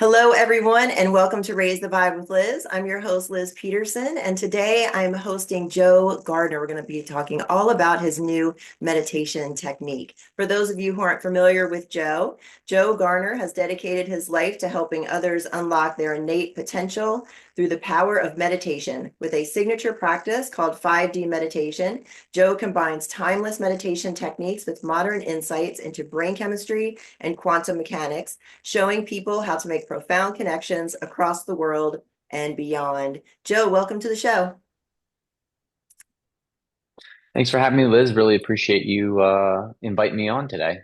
Hello, everyone, and welcome to Raise the Vibe with Liz. I'm your host, Liz Peterson, and today I'm hosting Joe Garner. We're going to be talking all about his new meditation technique. For those of you who aren't familiar with Joe, Joe Garner has dedicated his life to helping others unlock their innate potential through the power of meditation. With a signature practice called 5D meditation, Joe combines timeless meditation techniques with modern insights into brain chemistry and quantum mechanics, showing people how to make profound connections across the world and beyond. Joe, welcome to the show. Thanks for having me, Liz. Really appreciate you inviting me on today.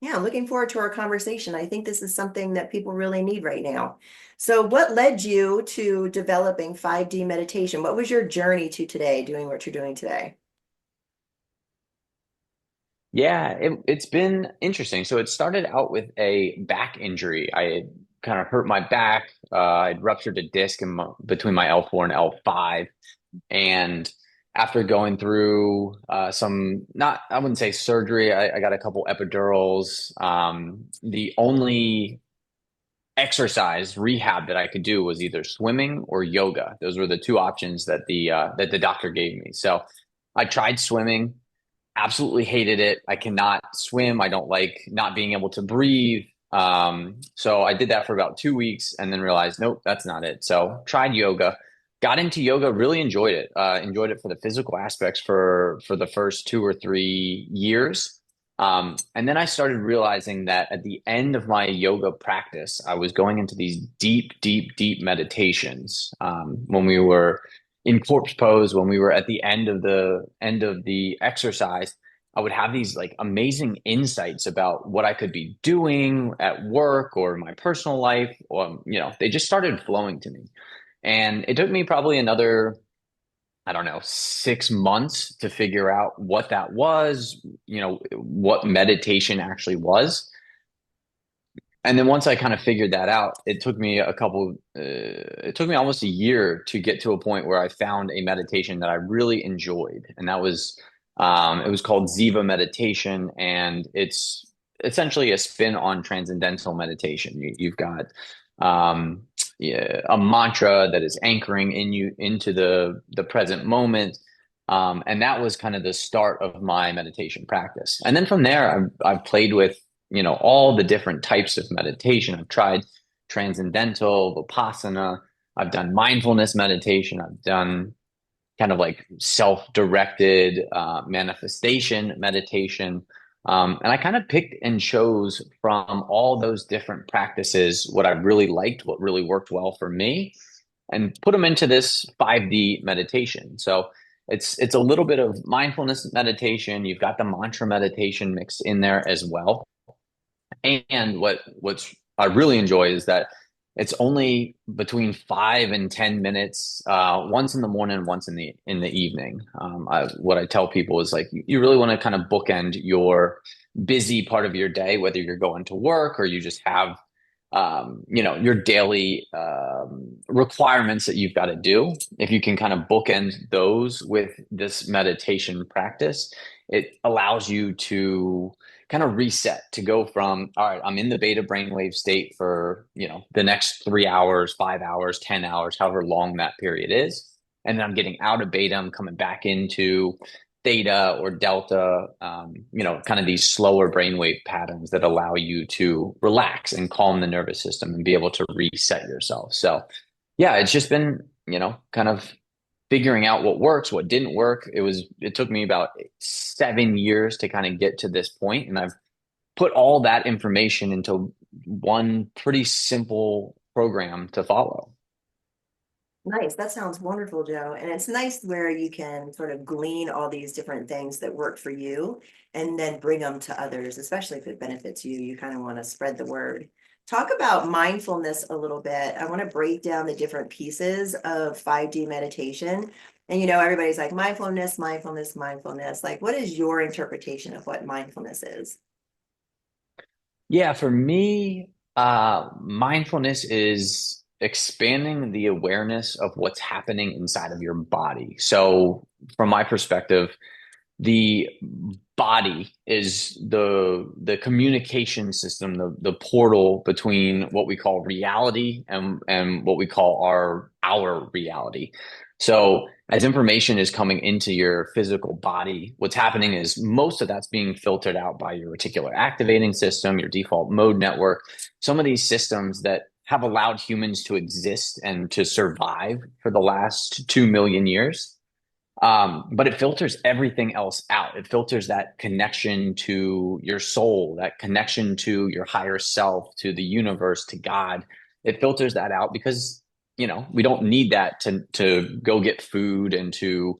Yeah, I'm looking forward to our conversation. I think this is something that people really need right now. So, what led you to developing 5D meditation? What was your journey to today, doing what you're doing today? Yeah, it's been interesting. So it started out with a back injury. I had kind of hurt my back. I'd ruptured a disc between my L4 and L5. And after going through some, not, I wouldn't say surgery, I got a couple epidurals. The only exercise rehab that I could do was either swimming or yoga. Those were the two options that the doctor gave me. So I tried swimming, absolutely hated it. I cannot swim. I don't like not being able to breathe. So I did that for about 2 weeks and then realized, nope, that's not it. So tried yoga, got into yoga, really enjoyed it. Enjoyed it for the physical aspects for the first 2 or 3 years. And then I started realizing that at the end of my yoga practice, I was going into these deep, deep, deep meditations. When we were in corpse pose, when we were at the end of the exercise, I would have these like amazing insights about what I could be doing at work or my personal life, or they just started flowing to me. And it took me probably another, I don't know, 6 months to figure out what that was, what meditation actually was. And then once I kind of figured that out, it took me almost a year to get to a point where I found a meditation that I really enjoyed. And it was called Ziva meditation. And it's essentially a spin on transcendental meditation. You've got, yeah, a mantra that is anchoring in you into the present moment. And that was kind of the start of my meditation practice. And then from there, I've played with all the different types of meditation. I've tried transcendental, vipassana. I've done mindfulness meditation. I've done kind of like self-directed manifestation meditation. And I kind of picked and chose from all those different practices what I really liked, what really worked well for me, and put them into this 5D meditation. So it's a little bit of mindfulness meditation. You've got the mantra meditation mixed in there as well. And what's I really enjoy is that it's only between 5 and 10 minutes, once in the morning, once in the evening. What I tell people is like you really want to kind of bookend your busy part of your day, whether you're going to work or you just have your daily requirements that you've got to do. If you can kind of bookend those with this meditation practice, it allows you to kind of reset to go from, all right, I'm in the beta brainwave state for, the next 3 hours, 5 hours, 10 hours, however long that period is. And then I'm getting out of beta, I'm coming back into theta or delta, kind of these slower brainwave patterns that allow you to relax and calm the nervous system and be able to reset yourself. So, yeah, it's just been, kind of figuring out what works, what didn't work. It took me about 7 years to kind of get to this point, and I've put all that information into one pretty simple program to follow. Nice. That sounds wonderful, Joe. And it's nice where you can sort of glean all these different things that work for you and then bring them to others, especially if it benefits you. You kind of want to spread the word. Talk about mindfulness a little bit. I want to break down the different pieces of 5D meditation. And everybody's like mindfulness, mindfulness, mindfulness. Like, what is your interpretation of what mindfulness is? Yeah, for me, mindfulness is expanding the awareness of what's happening inside of your body. So, from my perspective, the body is the communication system, the portal between what we call reality and what we call our reality. So as information is coming into your physical body, what's happening is most of that's being filtered out by your reticular activating system, your default mode network, some of these systems that have allowed humans to exist and to survive for the last 2 million years. But it filters everything else out. It filters that connection to your soul, that connection to your higher self, to the universe, to God. It filters that out because, we don't need that to go get food and to,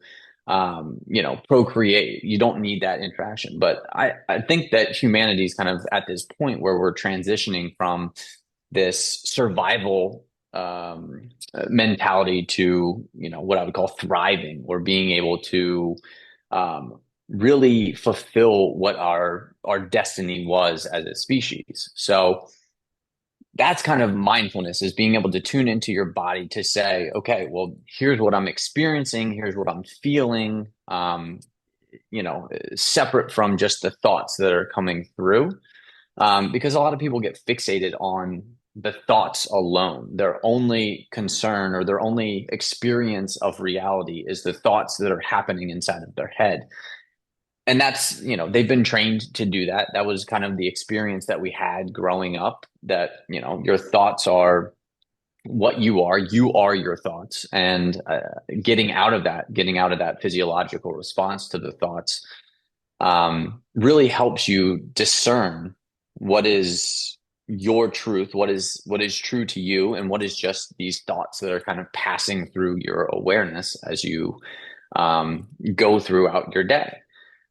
procreate. You don't need that interaction. But I think that humanity is kind of at this point where we're transitioning from this survival mentality to what I would call thriving or being able to really fulfill what our destiny was as a species. So that's kind of mindfulness, is being able to tune into your body to say, okay, well, here's what I'm experiencing, here's what I'm feeling, separate from just the thoughts that are coming through. Because a lot of people get fixated on the thoughts alone. Their only concern or their only experience of reality is the thoughts that are happening inside of their head. And that's, they've been trained to do that. That was kind of the experience that we had growing up, that, your thoughts are what you are. You are your thoughts. And getting out of that physiological response to the thoughts really helps you discern what is your truth, what is true to you, and what is just these thoughts that are kind of passing through your awareness as you go throughout your day.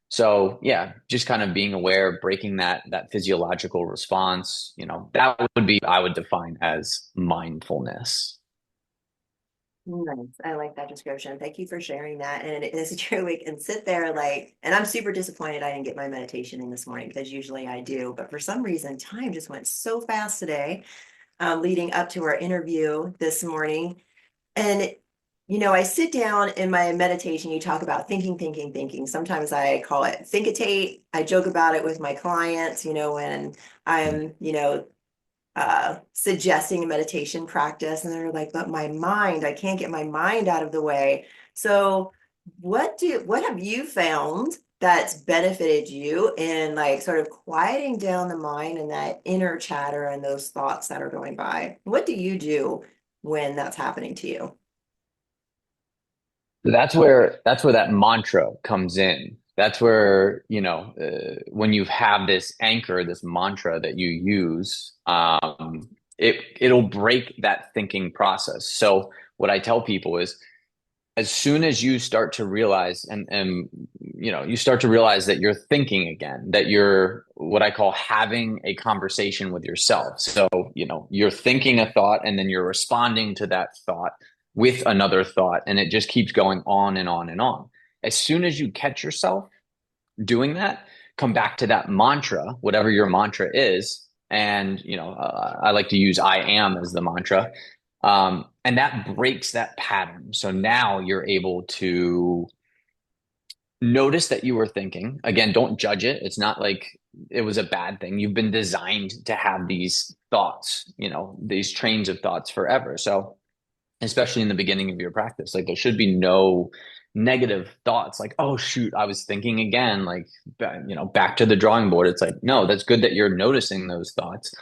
So yeah, just kind of being aware, breaking that physiological response, that would be, I would define as mindfulness. Nice. I like that description. Thank you for sharing that. And it is true. We can sit there and I'm super disappointed I didn't get my meditation in this morning because usually I do. But for some reason, time just went so fast today, leading up to our interview this morning. And, I sit down in my meditation, you talk about thinking, thinking, thinking. Sometimes I call it think-a-tate. I joke about it with my clients, when I'm, suggesting a meditation practice, and they're like, but my mind, I can't get my mind out of the way. So what have you found that's benefited you in like sort of quieting down the mind and that inner chatter and those thoughts that are going by? What do you do when that's happening to you? That's where that mantra comes in. That's where, when you have this anchor, this mantra that you use, it'll break that thinking process. So what I tell people is, as soon as you start to realize and you start to realize that you're thinking again, that you're what I call having a conversation with yourself. So, you're thinking a thought and then you're responding to that thought with another thought, and it just keeps going on and on and on. As soon as you catch yourself doing that, come back to that mantra, whatever your mantra is. And, I like to use I am as the mantra. And that breaks that pattern. So now you're able to notice that you were thinking. Again, don't judge it. It's not like it was a bad thing. You've been designed to have these thoughts, these trains of thoughts forever. So, especially in the beginning of your practice, like there should be no negative thoughts like, oh shoot, I was thinking again, like, back to the drawing board. It's like, no, that's good that you're noticing those thoughts.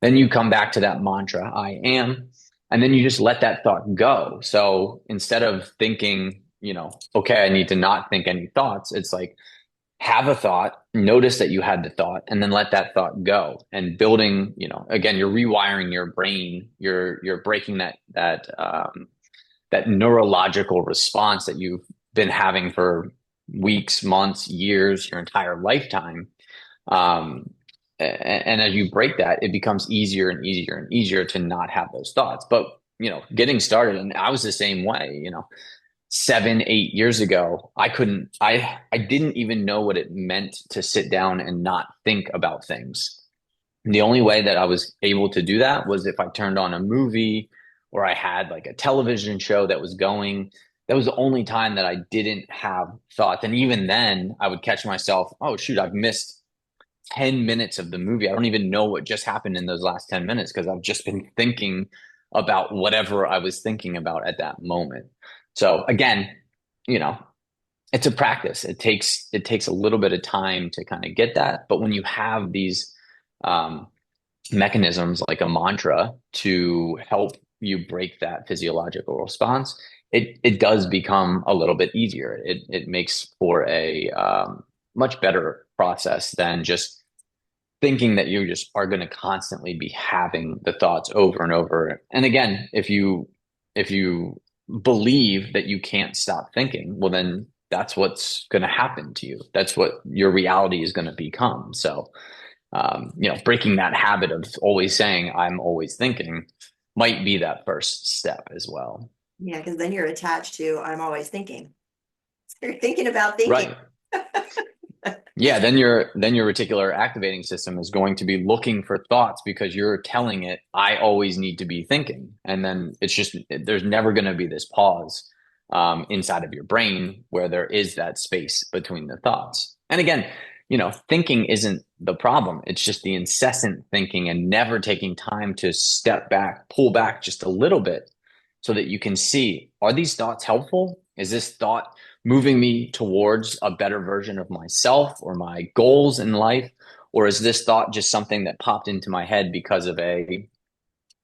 Then you come back to that mantra, I am, and then you just let that thought go. So instead of thinking, okay, I need to not think any thoughts, it's like, have a thought, notice that you had the thought, and then let that thought go. And building, again, you're rewiring your brain. You're breaking that neurological response that you've been having for weeks, months, years, your entire lifetime. And as you break that, it becomes easier and easier and easier to not have those thoughts. But getting started, and I was the same way. 7, 8 years ago, I didn't even know what it meant to sit down and not think about things. And the only way that I was able to do that was if I turned on a movie or I had like a television show that was going that was the only time that I didn't have thoughts. And even then, I would catch myself, oh, shoot, I've missed 10 minutes of the movie. I don't even know what just happened in those last 10 minutes because I've just been thinking about whatever I was thinking about at that moment. So again, you know, it's a practice. It takes a little bit of time to kind of get that. But when you have these um, mechanisms like a mantra to help you break that physiological response, it does become a little bit easier. It makes for a much better process than just thinking that you just are going to constantly be having the thoughts over and over. And again, if you believe that you can't stop thinking, well then that's what's going to happen to you. That's what your reality is going to become. So breaking that habit of always saying I'm always thinking might be that first step as well. Yeah, because then you're attached to I'm always thinking. You're thinking about thinking. Right. Yeah, then your reticular activating system is going to be looking for thoughts because you're telling it, I always need to be thinking. And then it's just there's never going to be this pause inside of your brain where there is that space between the thoughts. And again, thinking isn't the problem. It's just the incessant thinking and never taking time to step back, pull back just a little bit so that you can see, are these thoughts helpful? Is this thought moving me towards a better version of myself or my goals in life? Or is this thought just something that popped into my head because of a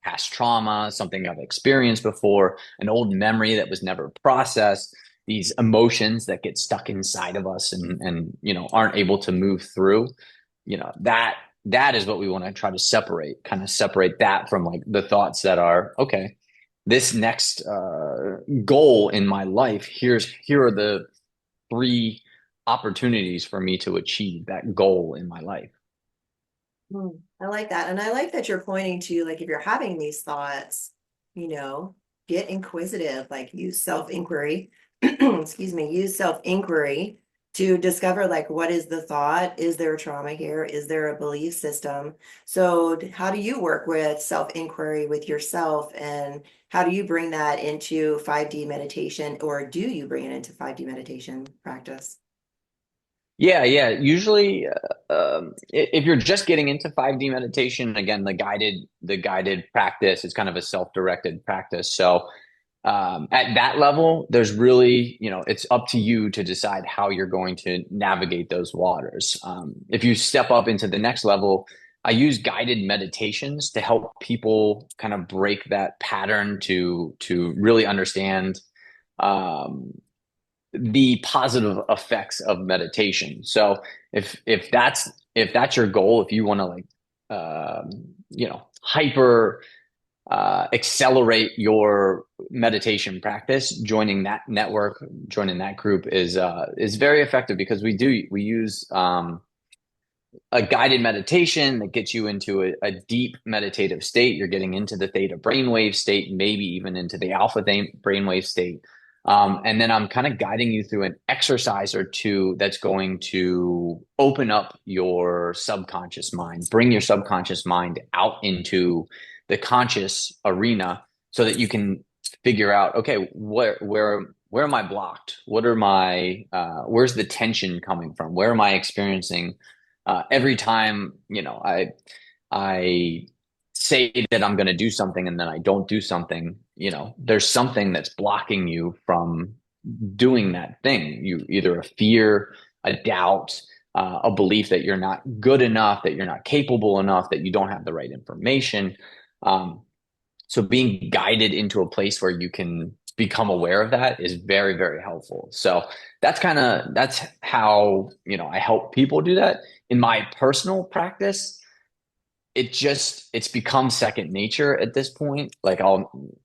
past trauma, something I've experienced before, an old memory that was never processed, these emotions that get stuck inside of us and aren't able to move through? That is what we want to try to kind of separate that from like the thoughts that are, okay, this next goal in my life, here are the three opportunities for me to achieve that goal in my life. I like that. And I like that you're pointing to, like, if you're having these thoughts, you know, get inquisitive, like use self-inquiry, excuse me, use self-inquiry to discover, like, what is the thought? Is there a trauma here? Is there a belief system? So how do you work with self-inquiry with yourself? And how do you bring that into 5D meditation, or do you bring it into 5D meditation practice? Yeah, yeah. Usually, if you're just getting into 5D meditation, again, the guided practice is kind of a self-directed practice. So at that level, there's really, it's up to you to decide how you're going to navigate those waters. If you step up into the next level, I use guided meditations to help people kind of break that pattern to really understand um, the positive effects of meditation. So if that's your goal, if you want to like hyper accelerate your meditation practice, joining that network, joining that group is very effective because we use a guided meditation that gets you into a deep meditative state. You're getting into the theta brainwave state, maybe even into the alpha brainwave state. And then I'm kind of guiding you through an exercise or two that's going to open up your subconscious mind, bring your subconscious mind out into the conscious arena so that you can figure out, okay, where am I blocked? Where's the tension coming from? Where am I experiencing every time, I say that I'm going to do something and then I don't do something, there's something that's blocking you from doing that thing. You either a fear, a doubt, a belief that you're not good enough, that you're not capable enough, that you don't have the right information. So being guided into a place where you can become aware of that is very, very helpful. So that's how, I help people do that. In my personal practice, it's become second nature at this point. Like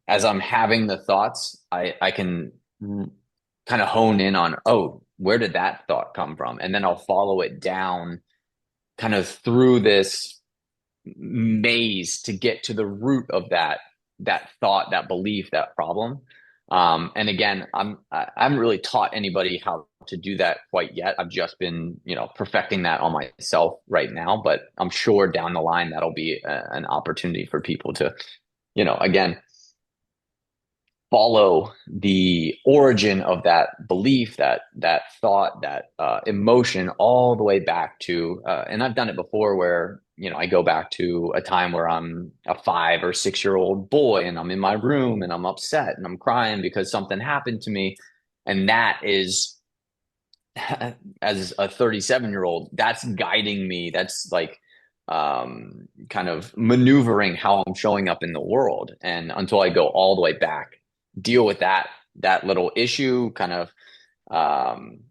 as I'm having the thoughts, I can kind of hone in on, oh, where did that thought come from? And then I'll follow it down kind of through this maze to get to the root of that thought, that belief, that problem. And again, I haven't really taught anybody how to do that quite yet. I've just been, perfecting that on myself right now, but I'm sure down the line that'll be an opportunity for people to, again, follow the origin of that belief, that thought, that emotion, all the way back to, and I've done it before, where I go back to a time where I'm a 5 or 6 year old boy, and I'm in my room, and I'm upset, and I'm crying because something happened to me, and that is, as a 37-year-old, that's guiding me. That's like kind of maneuvering how I'm showing up in the world. And until I go all the way back, deal with that little issue, kind of um,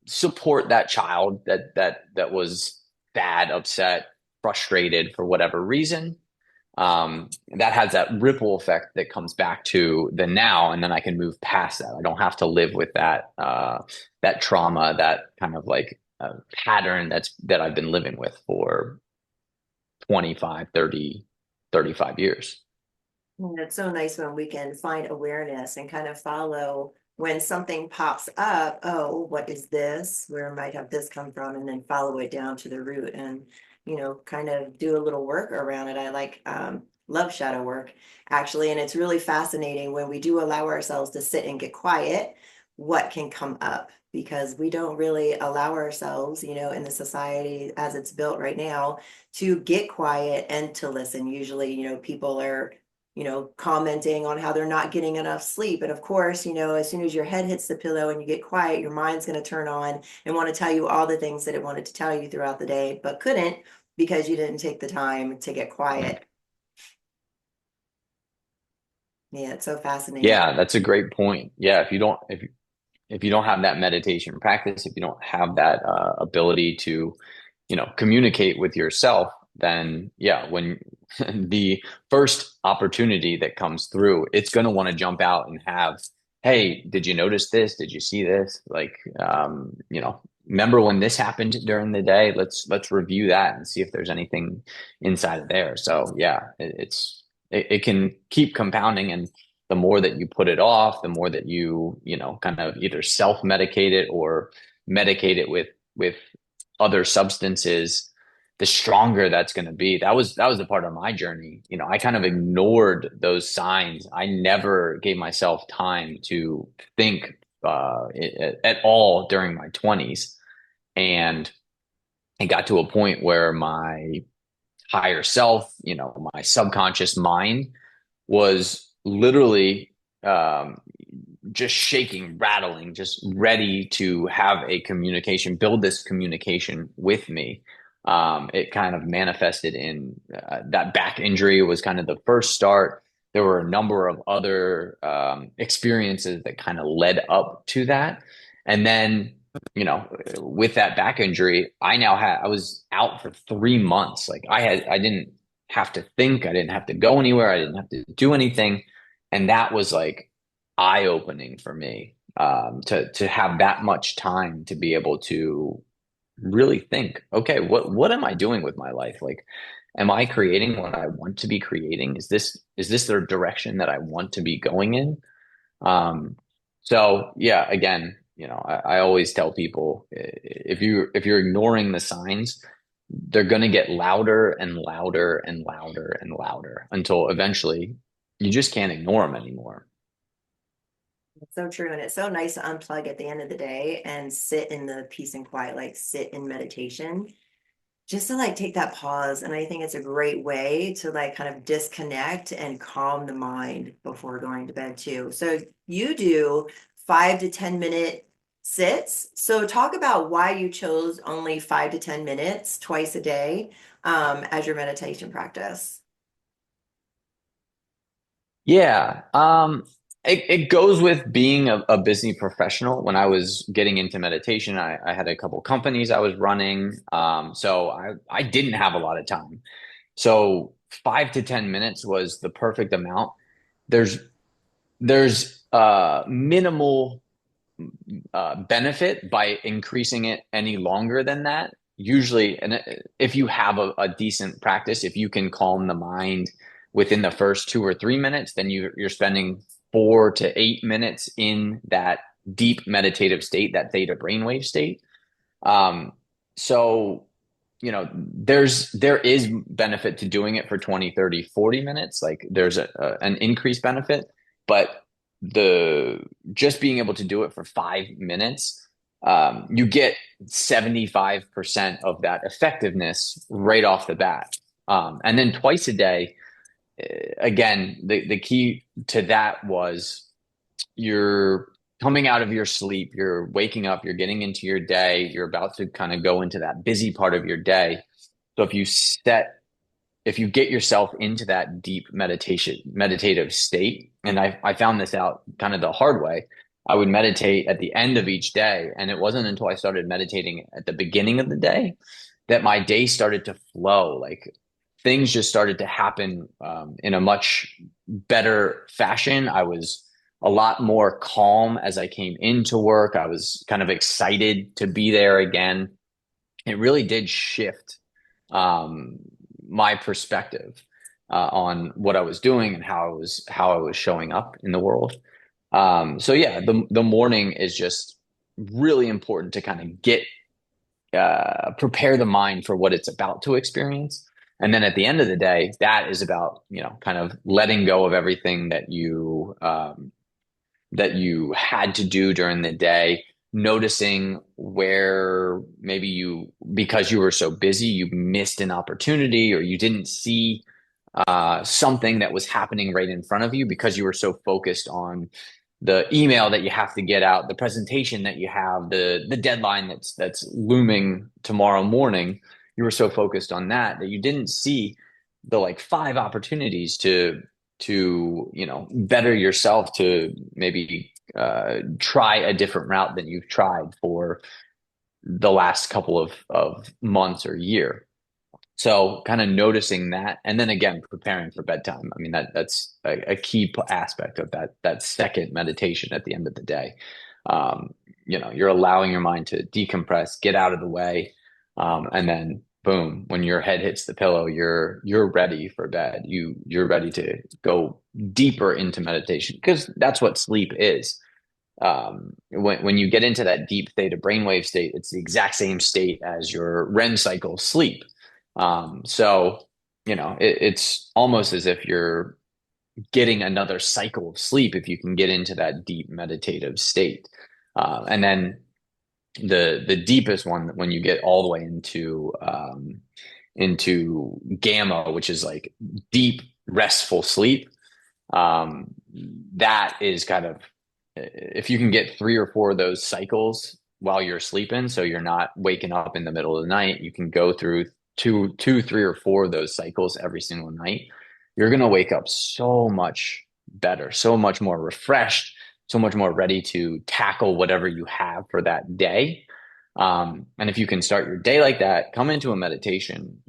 support that child that was sad, upset, frustrated for whatever reason. That has that ripple effect that comes back to the now, and then I can move past that. I don't have to live with that trauma, that kind of like pattern that I've been living with for 25, 30, 35 years. And it's so nice when we can find awareness and kind of follow when something pops up. Oh, what is this? Where might have this come from? And then follow it down to the root and, kind of do a little work around it. I like love shadow work actually. And it's really fascinating when we do allow ourselves to sit and get quiet, what can come up. Because we don't really allow ourselves, in the society as it's built right now, to get quiet and to listen. Usually, people are commenting on how they're not getting enough sleep. And of course, as soon as your head hits the pillow and you get quiet, your mind's going to turn on and want to tell you all the things that it wanted to tell you throughout the day, but couldn't because you didn't take the time to get quiet. Yeah, it's so fascinating. Yeah, that's a great point. Yeah, if you don't have that meditation practice, if you don't have that ability to, communicate with yourself, then yeah, when the first opportunity that comes through, it's going to want to jump out and have, hey, did you notice this? Did you see this? Like, remember when this happened during the day? Let's review that and see if there's anything inside of there. So yeah, it can keep compounding, and the more that you put it off, the more that kind of either self-medicate it or medicate it with other substances, the stronger that's going to be. That was a part of my journey. I kind of ignored those signs. I never gave myself time to think at all during my 20s. And it got to a point where my higher self, my subconscious mind was literally just shaking, rattling, just ready to have a communication, build this communication with me. It kind of manifested in that back injury was kind of the first start. There were a number of other experiences that kind of led up to that. And then, with that back injury, I was out for 3 months. Like I didn't have to think, I didn't have to go anywhere, I didn't have to do anything. And that was like eye-opening for me, to have that much time to be able to really think, okay, what am I doing with my life? Like, am I creating what I want to be creating? Is this the direction that I want to be going in? Um, so yeah, again, I always tell people, if you're ignoring the signs, they're going to get louder and louder and louder and louder until eventually you just can't ignore them anymore. It's so true. And it's so nice to unplug at the end of the day and sit in the peace and quiet, like sit in meditation, just to like take that pause. And I think it's a great way to like kind of disconnect and calm the mind before going to bed too. So you do 5 to 10 minute sits. So talk about why you chose only 5 to 10 minutes twice a day as your meditation practice. Yeah. It goes with being a busy professional. When I was getting into meditation, I had a couple companies I was running. So I didn't have a lot of time. So 5 to 10 minutes was the perfect amount. There's there's minimal benefit by increasing it any longer than that. Usually, and if you have a decent practice, if you can calm the mind within the first 2 or 3 minutes, then you're spending 4 to 8 minutes in that deep meditative state, that theta brainwave state. Um, so, there is benefit to doing it for 20, 30, 40 minutes. Like there's an increased benefit. but the just being able to do it for 5 minutes, you get 75% of that effectiveness right off the bat. And then twice a day, again, the key to that was you're coming out of your sleep, you're waking up, you're getting into your day, you're about to kind of go into that busy part of your day. So if you get yourself into that deep meditative state, and I found this out kind of the hard way. I would meditate at the end of each day, and it wasn't until I started meditating at the beginning of the day that my day started to flow. Like things just started to happen in a much better fashion. I was a lot more calm as I came into work. I was kind of excited to be there again. It really did shift um, my perspective on what I was doing and how I was showing up in the world. So yeah, the morning is just really important to kind of get prepare the mind for what it's about to experience. And then at the end of the day, that is about, kind of letting go of everything that you had to do during the day, noticing where maybe because you were so busy, you missed an opportunity or you didn't see something that was happening right in front of you because you were so focused on the email that you have to get out, the presentation that you have, the deadline that's looming tomorrow morning. You were so focused on that you didn't see the like five opportunities to better yourself, to maybe try a different route than you've tried for the last couple of months or year. So kind of noticing that, and then again preparing for bedtime. I mean that's a key aspect of that second meditation at the end of the day. You're allowing your mind to decompress, get out of the way, and then boom, when your head hits the pillow, you're ready for bed. You're ready to go deeper into meditation because that's what sleep is. When you get into that deep theta brainwave state, it's the exact same state as your REM cycle sleep. So, it's almost as if you're getting another cycle of sleep if you can get into that deep meditative state. And then the deepest one, when you get all the way into gamma, which is like deep restful sleep, um, that is kind of, if you can get 3 or 4 of those cycles while you're sleeping, so you're not waking up in the middle of the night, you can go through two, 3 or 4 of those cycles every single night. You're going to wake up so much better, so much more refreshed, so much more ready to tackle whatever you have for that day. And if you can start your day like that, come into a meditation,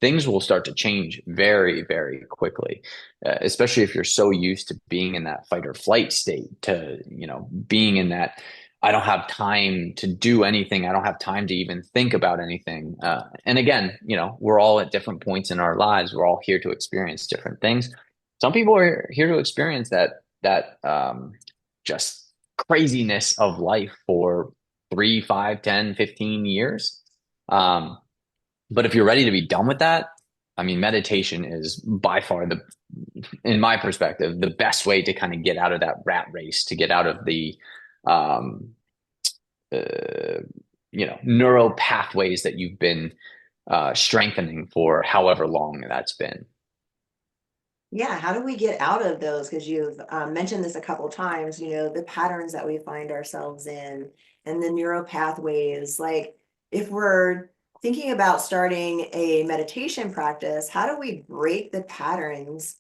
things will start to change very, very quickly, especially if you're so used to being in that fight or flight state, to, being in that, I don't have time to do anything. I don't have time to even think about anything. And again, we're all at different points in our lives. We're all here to experience different things. Some people are here to experience that just craziness of life for 3, 5, 10, 15 years. Um, but if you're ready to be done with that, I mean, meditation is by far in my perspective, the best way to kind of get out of that rat race, to get out of the, um, uh, neural pathways that you've been strengthening for however long that's been. Yeah, how do we get out of those? Because you've mentioned this a couple times, the patterns that we find ourselves in and the neural pathways. Like, if we're thinking about starting a meditation practice, how do we break the patterns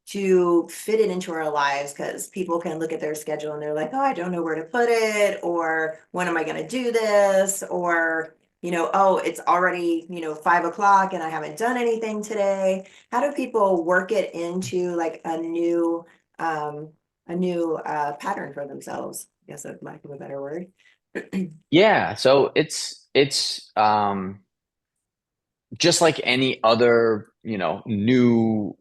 to fit it into our lives? Because people can look at their schedule and they're like, oh, I don't know where to put it, or when am I going to do this? Or, oh, it's already, 5 o'clock and I haven't done anything today. How do people work it into like a new pattern for themselves? I guess that might be a better word. Yeah, so it's just like any other, new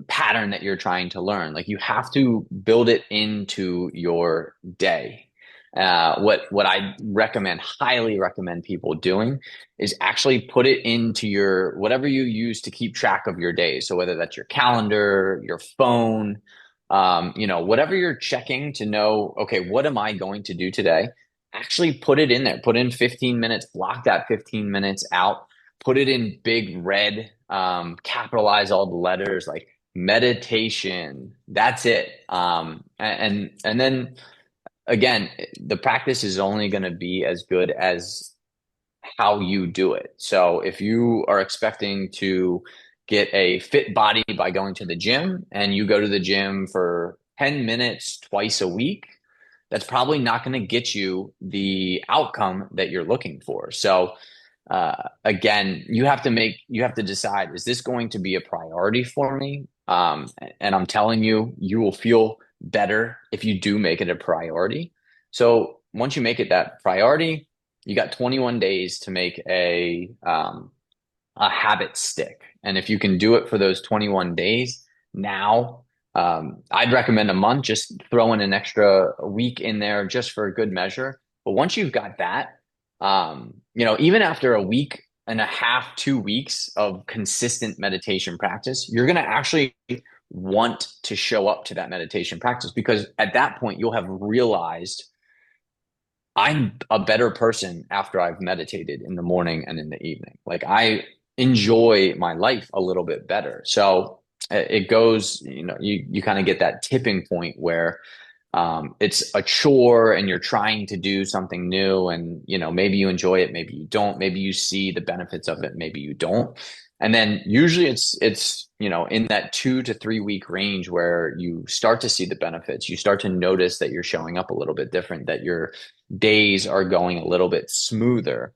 pattern that you're trying to learn. Like you have to build it into your day. What I highly recommend people doing is actually put it into your whatever you use to keep track of your day. So whether that's your calendar, your phone, whatever you're checking to know, okay, what am I going to do today? Actually put it in there. Put in 15 minutes, block that 15 minutes out, put it in big red, capitalize all the letters like meditation. That's it. And then again, the practice is only going to be as good as how you do it. So if you are expecting to get a fit body by going to the gym and you go to the gym for 10 minutes twice a week, that's probably not going to get you the outcome that you're looking for. So again, you have to decide, is this going to be a priority for me? And I'm telling you, you will feel better if you do make it a priority. So once you make it that priority, you got 21 days to make a habit stick. And if you can do it for those 21 days now, I'd recommend a month, just throw in an extra week in there just for a good measure. But once you've got that, even after a week and a half, 2 weeks of consistent meditation practice, you're going to actually want to show up to that meditation practice because at that point, you'll have realized I'm a better person after I've meditated in the morning and in the evening. Like I enjoy my life a little bit better. So it goes, you kind of get that tipping point where it's a chore and you're trying to do something new and maybe you enjoy it, maybe you don't, maybe you see the benefits of it, maybe you don't. And then usually it's in that 2 to 3 week range where you start to see the benefits, you start to notice that you're showing up a little bit different, that your days are going a little bit smoother.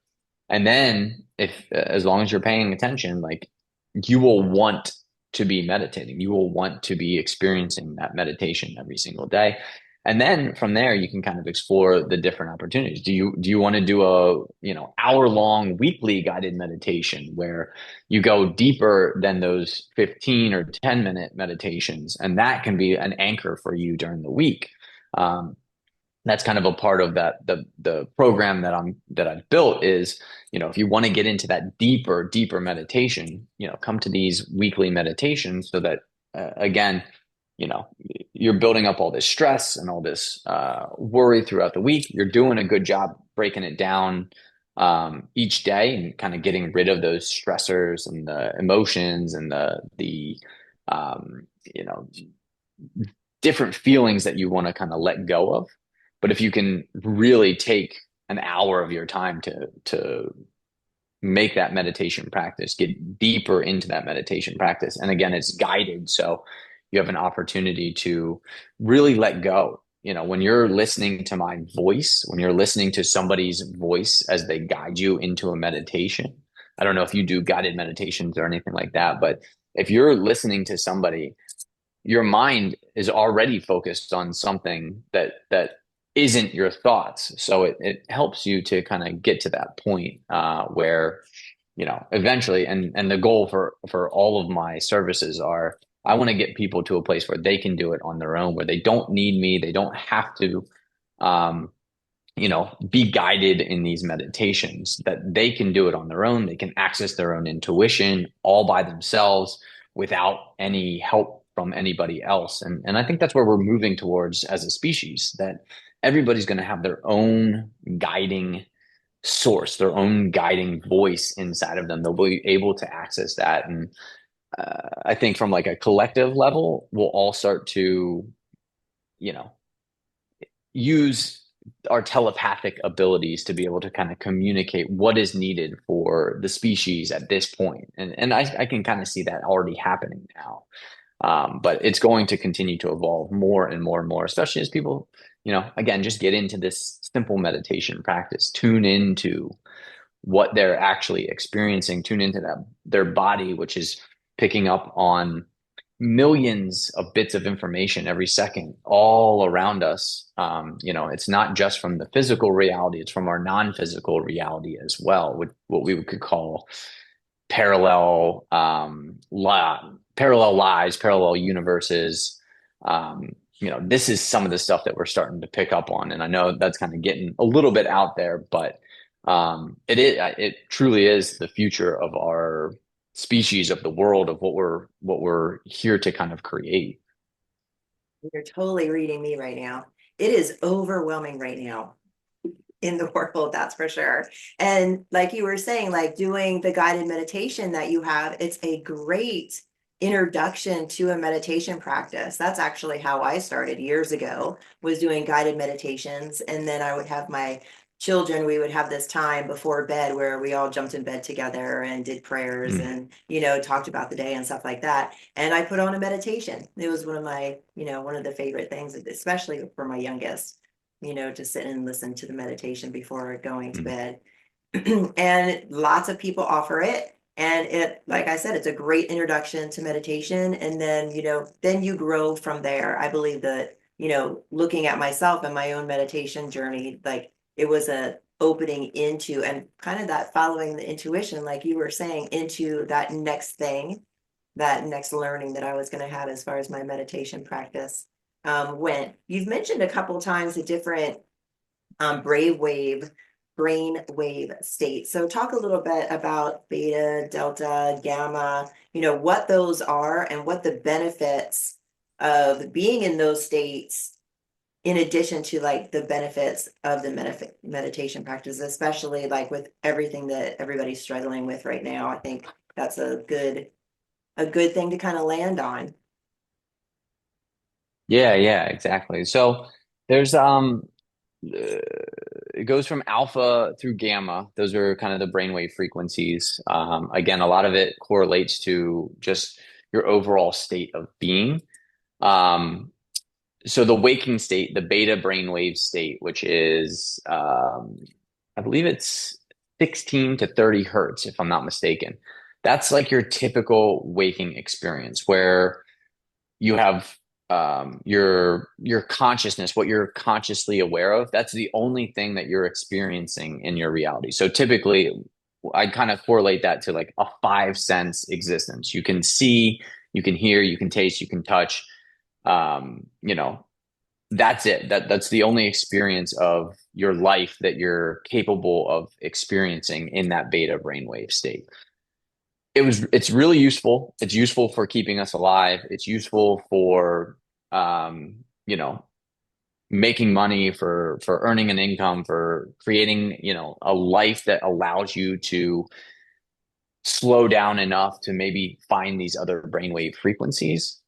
And then if as long as you're paying attention, like you will want to be meditating, you will want to be experiencing that meditation every single day. And then from there, you can kind of explore the different opportunities. Do you want to do a, hour long weekly guided meditation where you go deeper than those 15 or 10-minute meditations? And that can be an anchor for you during the week. That's kind of a part of the program that I've built is, if you want to get into that deeper meditation, come to these weekly meditations so that again, you're building up all this stress and all this worry throughout the week. You're doing a good job breaking it down each day and kind of getting rid of those stressors and the emotions and the um, you know different feelings that you want to kind of let go of. But if you can really take an hour of your time to make that meditation practice, get deeper into that meditation practice. And again, it's guided. So you have an opportunity to really let go. When you're listening to my voice, when you're listening to somebody's voice as they guide you into a meditation, I don't know if you do guided meditations or anything like that, but if you're listening to somebody, your mind is already focused on something that isn't your thoughts. So it helps you to kind of get to that point where, eventually, and the goal for all of my services are, I want to get people to a place where they can do it on their own, where they don't need me. They don't have to, um, be guided in these meditations, that they can do it on their own. They can access their own intuition all by themselves without any help from anybody else. And I think that's where we're moving towards as a species, that everybody's going to have their own guiding source, their own guiding voice inside of them. They'll be able to access that. And I think from like a collective level, we'll all start to, you know, use our telepathic abilities to be able to kind of communicate what is needed for the species at this point. And I can kind of see that already happening now. But it's going to continue to evolve more and more and more, especially as people, again, just get into this simple meditation practice, tune into what they're actually experiencing, tune into their body, which is picking up on millions of bits of information every second all around us. It's not just from the physical reality, it's from our non-physical reality as well, what we could call parallel parallel lives, parallel universes. This is some of the stuff that we're starting to pick up on, and I know that's kind of getting a little bit out there, but it truly is the future of our species, of the world, of what we're here to kind of create. You're totally reading me right now. It is overwhelming right now in the world, that's for sure. And like you were saying, like doing the guided meditation that you have, it's a great introduction to a meditation practice. That's actually how I started years ago, was doing guided meditations. And then I would have my children, we would have this time before bed where we all jumped in bed together and did prayers Mm, and, talked about the day and stuff like that. And I put on a meditation. It was one of my, one of the favorite things, especially for my youngest, to sit and listen to the meditation before going to mm. bed. And lots of people offer it. And it, like I said, it's a great introduction to meditation. And then, then you grow from there. I believe that, looking at myself and my own meditation journey, like it was a opening into and kind of that following the intuition, like you were saying, into that next thing, that next learning that I was going to have as far as my meditation practice went. You've mentioned a couple times the different brave wave, brain wave states. So talk a little bit about beta, delta, gamma, what those are and what the benefits of being in those states, in addition to like the benefits of the meditation practice, especially like with everything that everybody's struggling with right now. I think that's a good thing to kind of land on. Yeah, yeah, exactly. So there's uh, it goes from alpha through gamma. Those are kind of the brainwave frequencies. Again, a lot of it correlates to just your overall state of being. Um, so the waking state, the beta brainwave state, which is, I believe it's 16 to 30 hertz, if I'm not mistaken. That's like your typical waking experience where you have your consciousness, what you're consciously aware of. That's the only thing that you're experiencing in your reality. So typically, I kind of correlate that to like a five sense existence. You can see, you can hear, you can taste, you can touch. You know, that's it. That's the only experience of your life that you're capable of experiencing in that beta brainwave state. It's really useful. It's useful for keeping us alive. It's useful for you know, making money, for earning an income, for creating, a life that allows you to slow down enough to maybe find these other brainwave frequencies.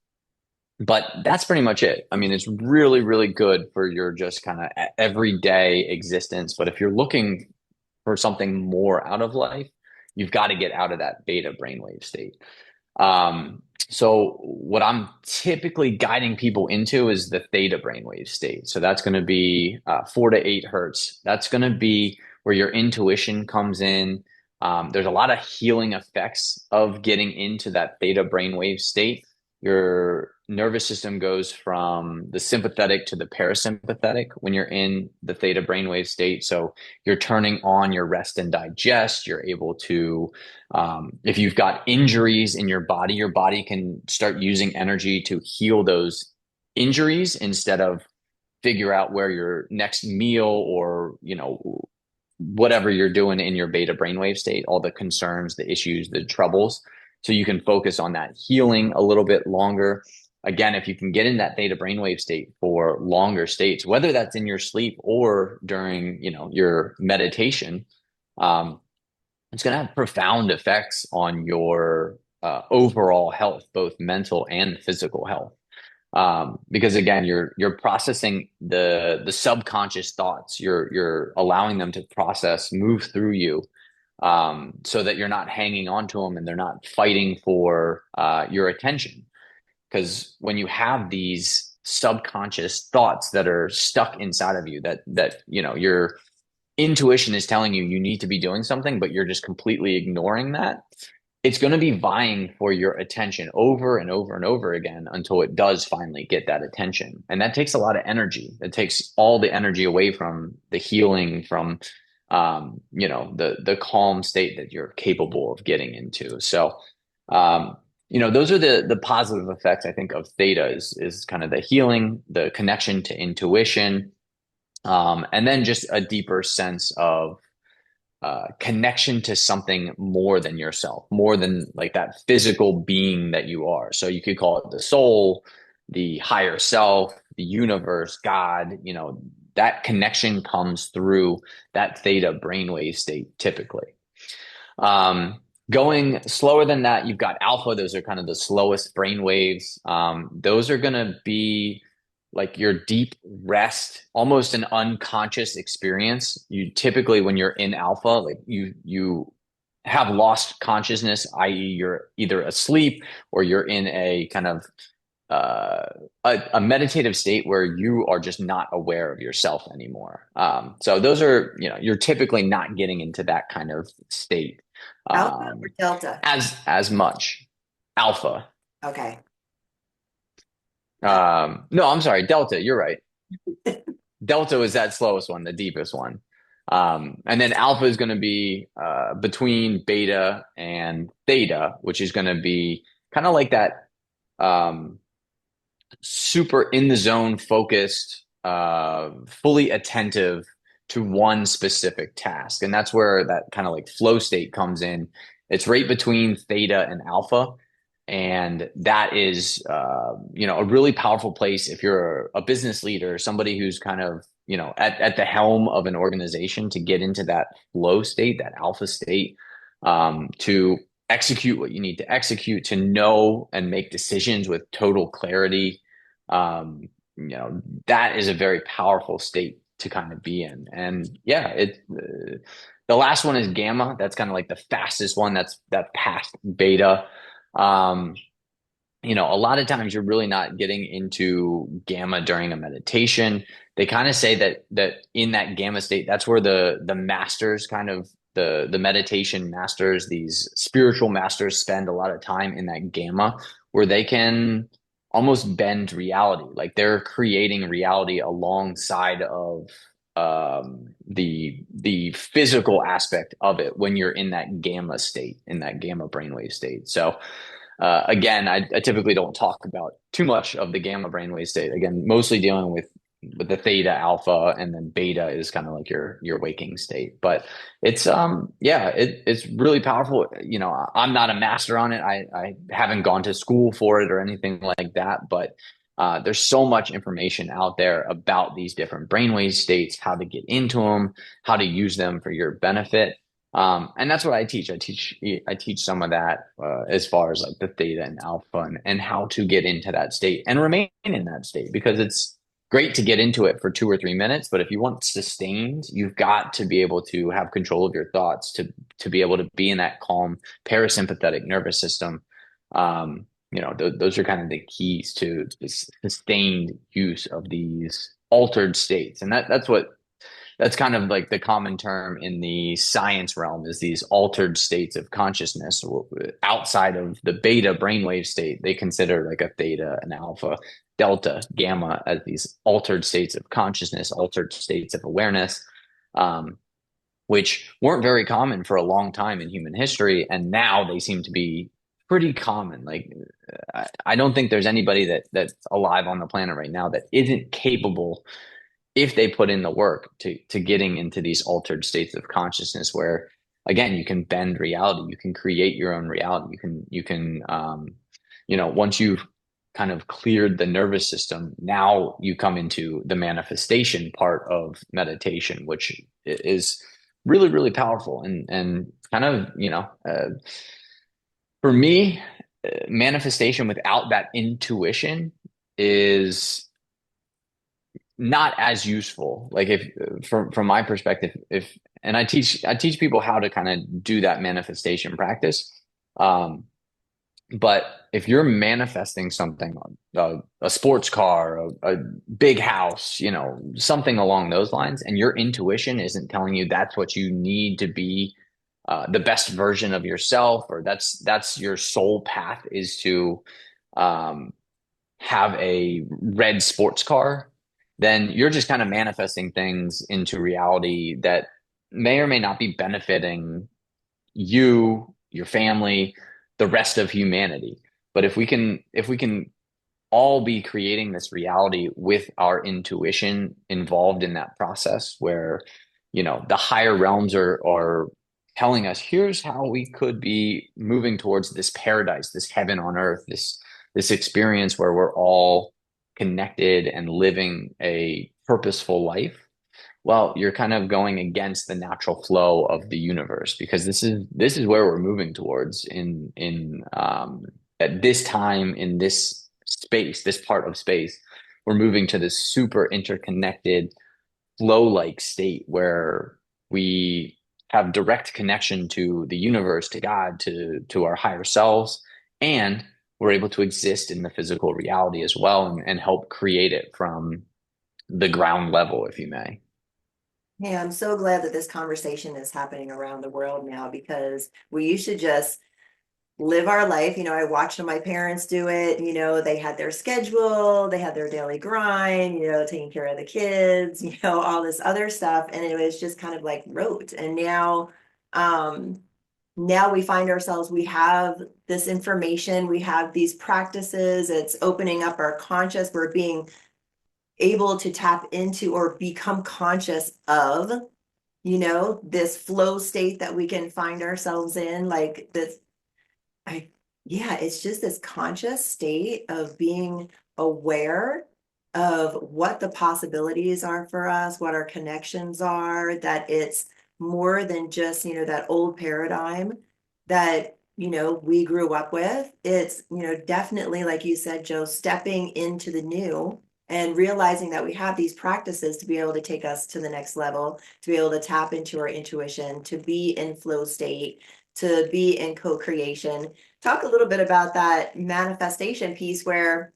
But that's pretty much it. I mean, it's really, really good for your just kind of everyday existence. But if you're looking for something more out of life, you've got to get out of that beta brainwave state. So what I'm typically guiding people into is the theta brainwave state. So that's going to be 4 to 8 hertz. That's going to be where your intuition comes in. There's a lot of healing effects of getting into that theta brainwave state. Your nervous system goes from the sympathetic to the parasympathetic when you're in the theta brainwave state. So you're turning on your rest and digest. You're able to if you've got injuries in your body can start using energy to heal those injuries instead of figure out where your next meal or, whatever you're doing in your beta brainwave state, all the concerns, the issues, the troubles. So you can focus on that healing a little bit longer. Again, if you can get in that theta brainwave state for longer states, whether that's in your sleep or during, your meditation, um, it's going to have profound effects on your overall health, both mental and physical health. Because again, you're processing the subconscious thoughts. You're allowing them to process, move through you, so that you're not hanging on to them and they're not fighting for your attention. Because when you have these subconscious thoughts that are stuck inside of you, that your intuition is telling you you need to be doing something, but you're just completely ignoring that, it's going to be vying for your attention over and over and over again until it does finally get that attention. And that takes a lot of energy. It takes all the energy away from the healing, from the calm state that you're capable of getting into. So those are the positive effects I think of theta is kind of the healing, the connection to intuition, and then just a deeper sense of connection to something more than yourself, more than like that physical being that you are. So you could call it the soul, the higher self, the universe, God, that connection comes through that theta brainwave state typically. Um, Going slower than that, you've got alpha. Those are kind of the slowest brain waves. Those are going to be like your deep rest, almost an unconscious experience. You typically, when you're in alpha, like you have lost consciousness, i.e., you're either asleep or you're in a kind of uh, a meditative state where you are just not aware of yourself anymore. So those are, you're typically not getting into that kind of state Alpha or delta? as much. Alpha. Okay. No, I'm sorry, delta. You're right. Delta is that slowest one, the deepest one. And then alpha is going to be between beta and theta, which is going to be kind of like that. Super in the zone focused, fully attentive to one specific task. And that's where that kind of like flow state comes in. It's right between theta and alpha. And that is, a really powerful place if you're a business leader, somebody who's kind of, at the helm of an organization to get into that flow state, that alpha state, to execute what you need to execute, to know and make decisions with total clarity. That is a very powerful state to kind of be in. And yeah, the last one is gamma. That's kind of like the fastest one. That past beta. Um, a lot of times you're really not getting into gamma during a meditation. They kind of say that in that gamma state, that's where the masters kind of the meditation masters, these spiritual masters spend a lot of time in that gamma where they can almost bend reality. Like they're creating reality alongside of the physical aspect of it when you're in that gamma state, in that gamma brainwave state. So again, I typically don't talk about too much of the gamma brainwave state. Again, mostly dealing with the theta, alpha, and then beta is kind of like your waking state. But it's it's really powerful. I'm not a master on it. I haven't gone to school for it or anything like that. But there's so much information out there about these different brainwave states, how to get into them, how to use them for your benefit. And that's what I teach. I teach some of that as far as like the theta and alpha and how to get into that state and remain in that state because it's great to get into it for 2 or 3 minutes, but if you want sustained, you've got to be able to have control of your thoughts to be able to be in that calm parasympathetic nervous system. Those are kind of the keys to sustained use of these altered states, and that's kind of like the common term in the science realm is these altered states of consciousness outside of the beta brainwave state. They consider like a theta, an alpha, delta, gamma as these altered states of consciousness, altered states of awareness, which weren't very common for a long time in human history. And now they seem to be pretty common. Like, I don't think there's anybody that's alive on the planet right now that isn't capable if they put in the work to getting into these altered states of consciousness where again you can bend reality, you can create your own reality, you can once you've kind of cleared the nervous system, now you come into the manifestation part of meditation, which is really really powerful and kind of for me manifestation without that intuition is not as useful. Like if from my perspective, if and I teach people how to kind of do that manifestation practice. Um, but if you're manifesting something, a sports car, a big house, something along those lines, and your intuition isn't telling you that's what you need to be the best version of yourself, or that's your soul path is to um, have a red sports car, then you're just kind of manifesting things into reality that may or may not be benefiting you, your family, the rest of humanity. But if we can all be creating this reality with our intuition involved in that process where, the higher realms are telling us, here's how we could be moving towards this paradise, this heaven on earth, this experience where we're all connected and living a purposeful life, well, you're kind of going against the natural flow of the universe because this is where we're moving towards in at this time in this space, this part of space. We're moving to this super interconnected flow-like state where we have direct connection to the universe, to God, to our higher selves, and we're able to exist in the physical reality as well and help create it from the ground level, if you may. Yeah, I'm so glad that this conversation is happening around the world now because we used to just live our life. I watched my parents do it. They had their schedule, they had their daily grind, taking care of the kids, all this other stuff. And it was just kind of like rote. And um, now we find ourselves, we have this information, we have these practices, it's opening up our conscious, we're being able to tap into or become conscious of, this flow state that we can find ourselves in, like this I, yeah, it's just this conscious state of being aware of what the possibilities are for us, what our connections are, that it's more than just, that old paradigm that, we grew up with. It's, definitely, like you said, Joe, stepping into the new and realizing that we have these practices to be able to take us to the next level, to be able to tap into our intuition, to be in flow state, to be in co-creation. Talk a little bit about that manifestation piece where,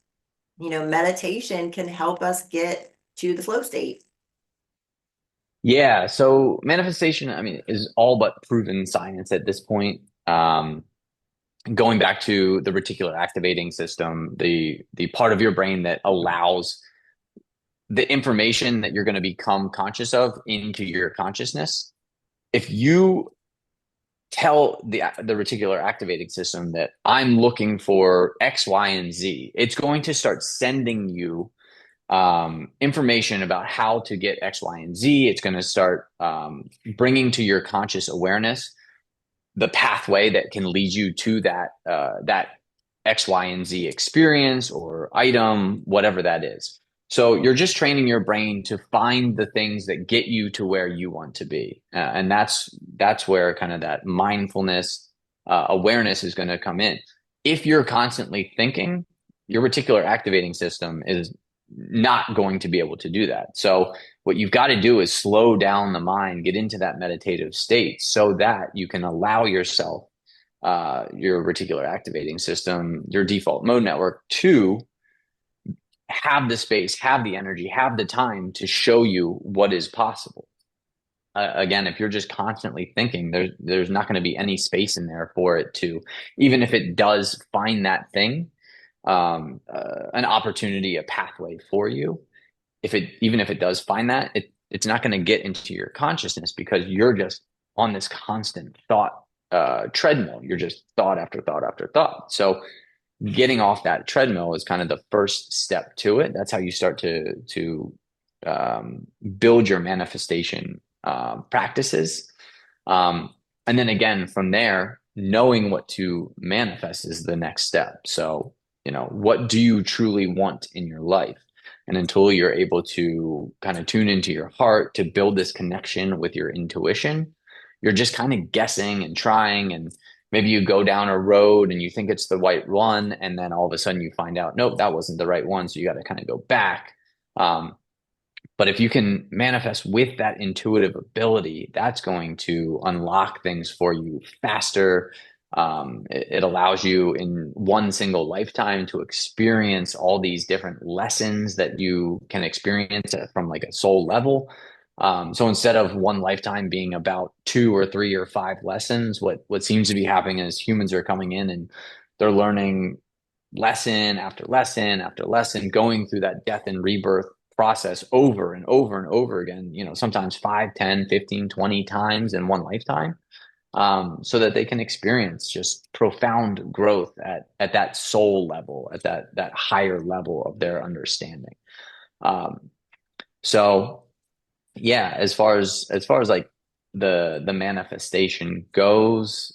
meditation can help us get to the flow state. Yeah, so manifestation, I mean, is all but proven science at this point. Going back to the reticular activating system, the part of your brain that allows the information that you're going to become conscious of into your consciousness. If you tell the reticular activating system that I'm looking for X, Y, and Z, it's going to start sending you information about how to get X, Y, and Z. It's going to start bringing to your conscious awareness the pathway that can lead you to that X, Y, and Z experience or item, whatever that is. So you're just training your brain to find the things that get you to where you want to be, and that's where kind of that mindfulness awareness is going to come in. If you're constantly thinking, your reticular activating system is not going to be able to do that. So what you've got to do is slow down the mind, get into that meditative state so that you can allow yourself, your reticular activating system, your default mode network to have the space, have the energy, have the time to show you what is possible. Again, if you're just constantly thinking, there's not going to be any space in there for it to, even if it does find that thing, an opportunity, a pathway for you. Even if it does find that, it's not going to get into your consciousness because you're just on this constant thought treadmill. You're just thought after thought after thought. So getting off that treadmill is kind of the first step to it. That's how you start to build your manifestation practices. And then again, from there, knowing what to manifest is the next step. So, what do you truly want in your life? And until you're able to kind of tune into your heart to build this connection with your intuition, you're just kind of guessing and trying. And maybe you go down a road and you think it's the right one. And then all of a sudden you find out, nope, that wasn't the right one. So you got to kind of go back. But if you can manifest with that intuitive ability, that's going to unlock things for you faster. It allows you in one single lifetime to experience all these different lessons that you can experience from like a soul level. So instead of one lifetime being about 2 or 3 or 5 lessons, what seems to be happening is humans are coming in and they're learning lesson after lesson after lesson, going through that death and rebirth process over and over and over again, sometimes 5, 10, 15, 20 times in one lifetime, so that they can experience just profound growth at that soul level, at that higher level of their understanding. Um, so yeah, as far as like the manifestation goes,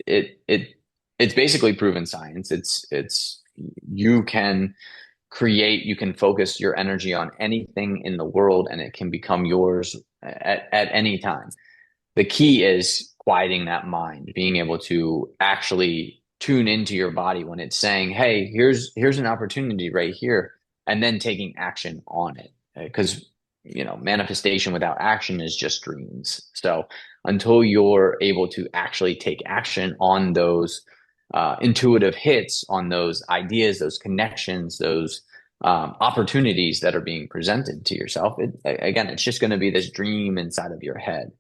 it's basically proven science. It's you can you can focus your energy on anything in the world and it can become yours at any time. The key is quieting that mind, being able to actually tune into your body when it's saying, "Hey, here's an opportunity right here," and then taking action on it. Because manifestation without action is just dreams. So until you're able to actually take action on those intuitive hits, on those ideas, those connections, those opportunities that are being presented to yourself, again, it's just going to be this dream inside of your head.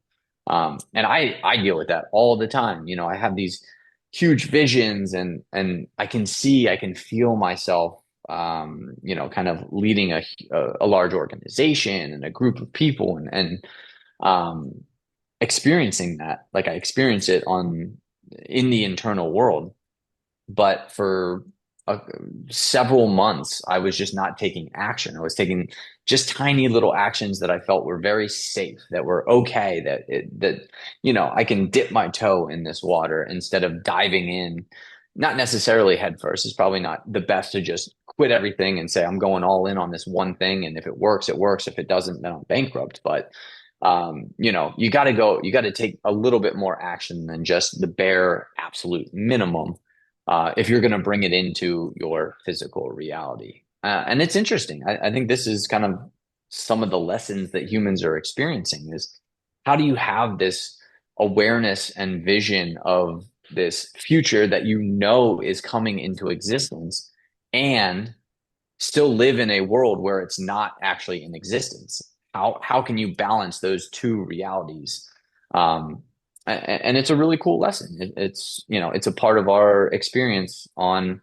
And I deal with that all the time. I have these huge visions and I can feel myself, kind of leading a large organization and a group of people and experiencing that, like I experience it in the internal world. But for uh, several months, I was just not taking action. I was taking just tiny little actions that I felt were very safe, that were okay, that I can dip my toe in this water instead of diving in, not necessarily head first. It's probably not the best to just quit everything and say, I'm going all in on this one thing. And if it works, it works. If it doesn't, then I'm bankrupt. But you got to you got to take a little bit more action than just the bare absolute minimum if you're going to bring it into your physical reality. And it's interesting. I think this is kind of some of the lessons that humans are experiencing is how do you have this awareness and vision of this future that is coming into existence and still live in a world where it's not actually in existence? How can you balance those two realities? And it's a really cool lesson. It's a part of our experience on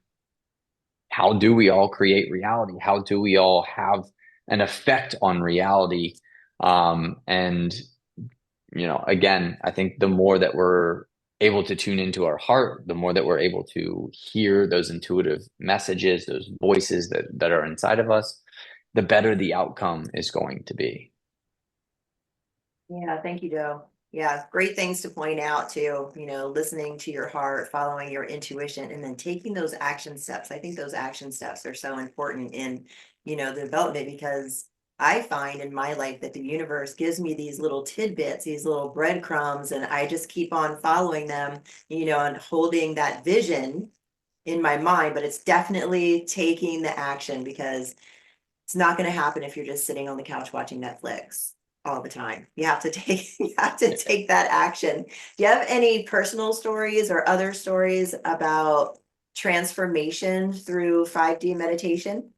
how do we all create reality? How do we all have an effect on reality? And again, I think the more that we're able to tune into our heart, the more that we're able to hear those intuitive messages, those voices that are inside of us, the better the outcome is going to be. Yeah, thank you, Joe. Yeah, great things to point out too, listening to your heart, following your intuition, and then taking those action steps. I think those action steps are so important in, the development because I find in my life that the universe gives me these little tidbits, these little breadcrumbs, and I just keep on following them, and holding that vision in my mind, but it's definitely taking the action because it's not going to happen if you're just sitting on the couch watching Netflix all the time. You have to take you have to take that action. Do you have any personal stories or other stories about transformation through 5D meditation?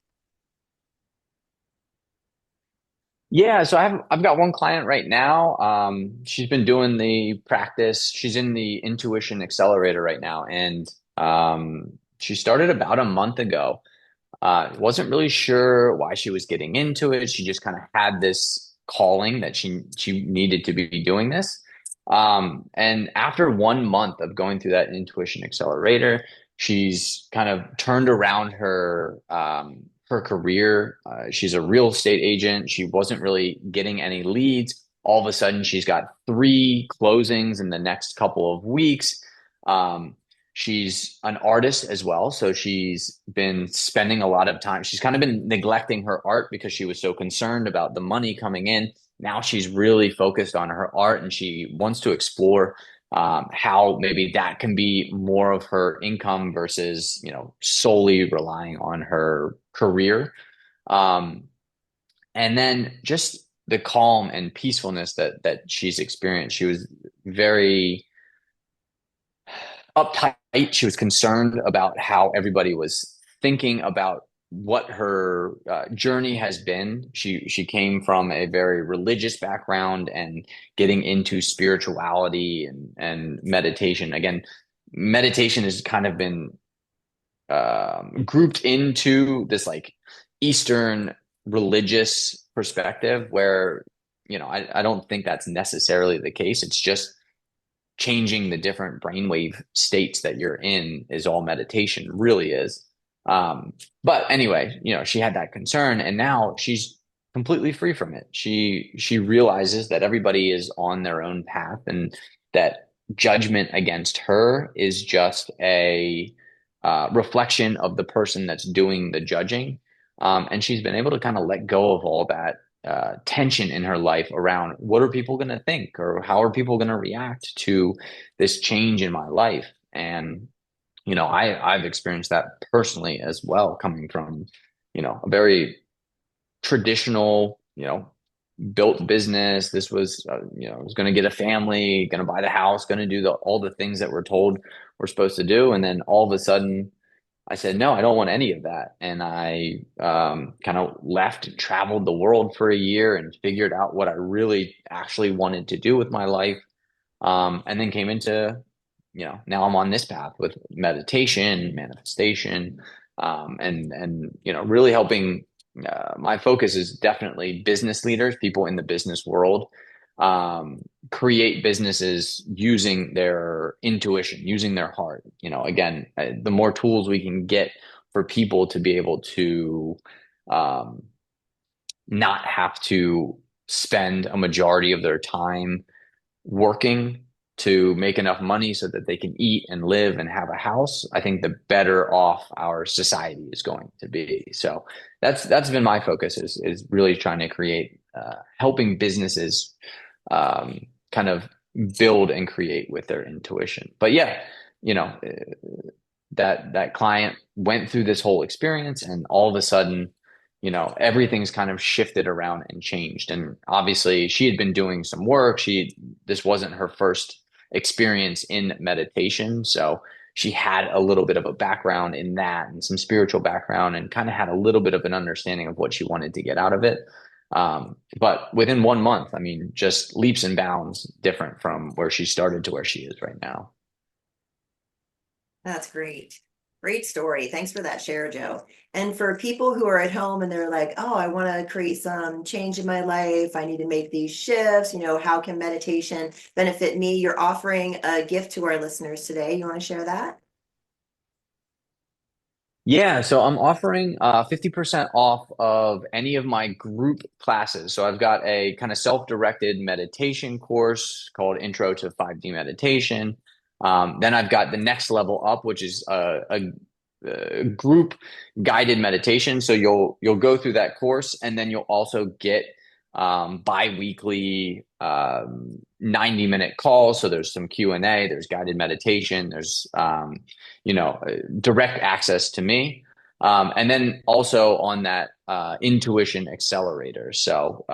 Yeah, so I've got one client right now. She's been doing the practice. She's in the intuition accelerator right now, and she started about a month ago. Wasn't really sure why she was getting into it. She just kind of had this calling that she needed to be doing this. And after 1 month of going through that intuition accelerator, she's kind of turned around her career. She's a real estate agent. She wasn't really getting any leads. All of a sudden, she's got 3 closings in the next couple of weeks. Um, She's an artist as well. So she's been spending a lot of time. She's kind of been neglecting her art because she was so concerned about the money coming in. Now she's really focused on her art and she wants to explore how maybe that can be more of her income versus, solely relying on her career. Um, and then just the calm and peacefulness that she's experienced. She was very uptight. She was concerned about how everybody was thinking about what her journey has been. She came from a very religious background and getting into spirituality and meditation. Again, meditation has kind of been grouped into this like Eastern religious perspective where I don't think that's necessarily the case. It's just changing the different brainwave states that you're in is all meditation really is. But anyway, she had that concern and now she's completely free from it. She realizes that everybody is on their own path and that judgment against her is just a reflection of the person that's doing the judging. And she's been able to kind of let go of all that tension in her life around what are people going to think or how are people going to react to this change in my life. And I've experienced that personally as well, coming from a very traditional built business. This was I was going to get a family, going to buy the house, going to do all the things that we're told we're supposed to do, and then all of a sudden I said, no, I don't want any of that. And I kind of left and traveled the world for a year and figured out what I really actually wanted to do with my life. And then came into, now I'm on this path with meditation, manifestation, really helping. My focus is definitely business leaders, people in the business world, um, create businesses using their intuition, using their heart. Again, the more tools we can get for people to be able to um, not have to spend a majority of their time working to make enough money so that they can eat and live and have a house, I think the better off our society is going to be. So that's been my focus is really trying to create helping businesses kind of build and create with their intuition. But yeah, you know, that client went through this whole experience and all of a sudden everything's kind of shifted around and changed. And obviously she had been doing some work. This wasn't her first experience in meditation, so she had a little bit of a background in that and some spiritual background and kind of had a little bit of an understanding of what she wanted to get out of it. But within 1 month, I mean, just leaps and bounds different from where she started to where she is right now. That's great. Great story. Thanks for that share, Joe. And for people who are at home and they're like, oh, I want to create some change in my life. I need to make these shifts. How can meditation benefit me? You're offering a gift to our listeners today. You want to share that? Yeah, so I'm offering 50% off of any of my group classes. So I've got a kind of self-directed meditation course called Intro to 5D Meditation. Then I've got the next level up, which is a group guided meditation. So you'll go through that course, and then you'll also get bi-weekly 90-minute calls. So there's some Q&A, there's guided meditation, there's direct access to me. And then also on that intuition accelerator. So,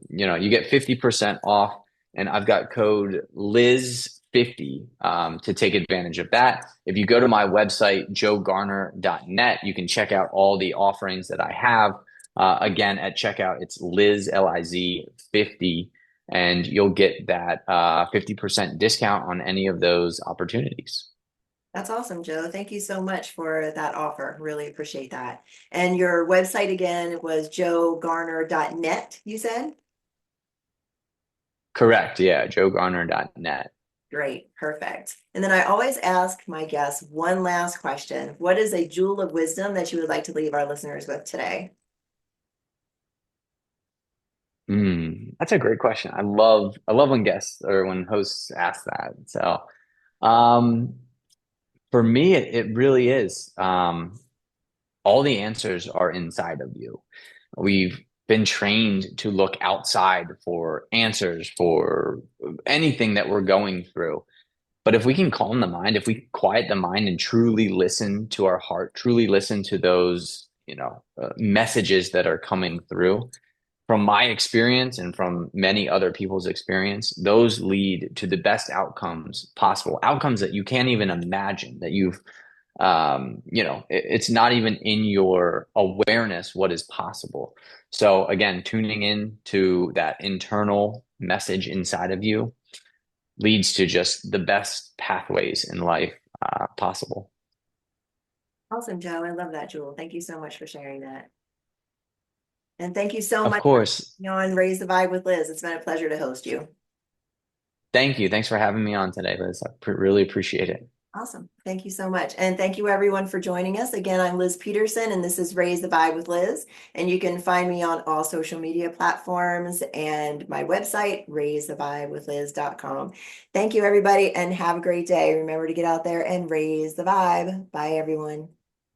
you get 50% off, and I've got code Liz50 to take advantage of that. If you go to my website, joegarner.net, you can check out all the offerings that I have. Again, at checkout, it's Liz, Liz 50, and you'll get that 50% discount on any of those opportunities. That's awesome, Joe. Thank you so much for that offer. Really appreciate that. And your website again was joegarner.net, you said? Correct. Yeah, joegarner.net. Great, perfect. And then I always ask my guests one last question. What is a jewel of wisdom that you would like to leave our listeners with today? That's a great question. I love when guests or when hosts ask that. So, um, for me, it really is. All the answers are inside of you. We've been trained to look outside for answers for anything that we're going through. But if we can calm the mind, if we quiet the mind and truly listen to our heart, truly listen to those, messages that are coming through, from my experience and from many other people's experience, those lead to the best outcomes possible, outcomes that you can't even imagine that it's not even in your awareness what is possible. So again, tuning in to that internal message inside of you leads to just the best pathways in life possible. Awesome, Joe. I love that, Jewel. Thank you so much for sharing that. And thank you so Of much for course. being on Raise the Vibe with Liz. It's been a pleasure to host you. Thank you. Thanks for having me on today, Liz. I really appreciate it. Awesome. Thank you so much. And thank you everyone for joining us. Again, I'm Liz Peterson and this is Raise the Vibe with Liz. And you can find me on all social media platforms and my website, raisethevibewithliz.com. Thank you everybody and have a great day. Remember to get out there and raise the vibe. Bye everyone.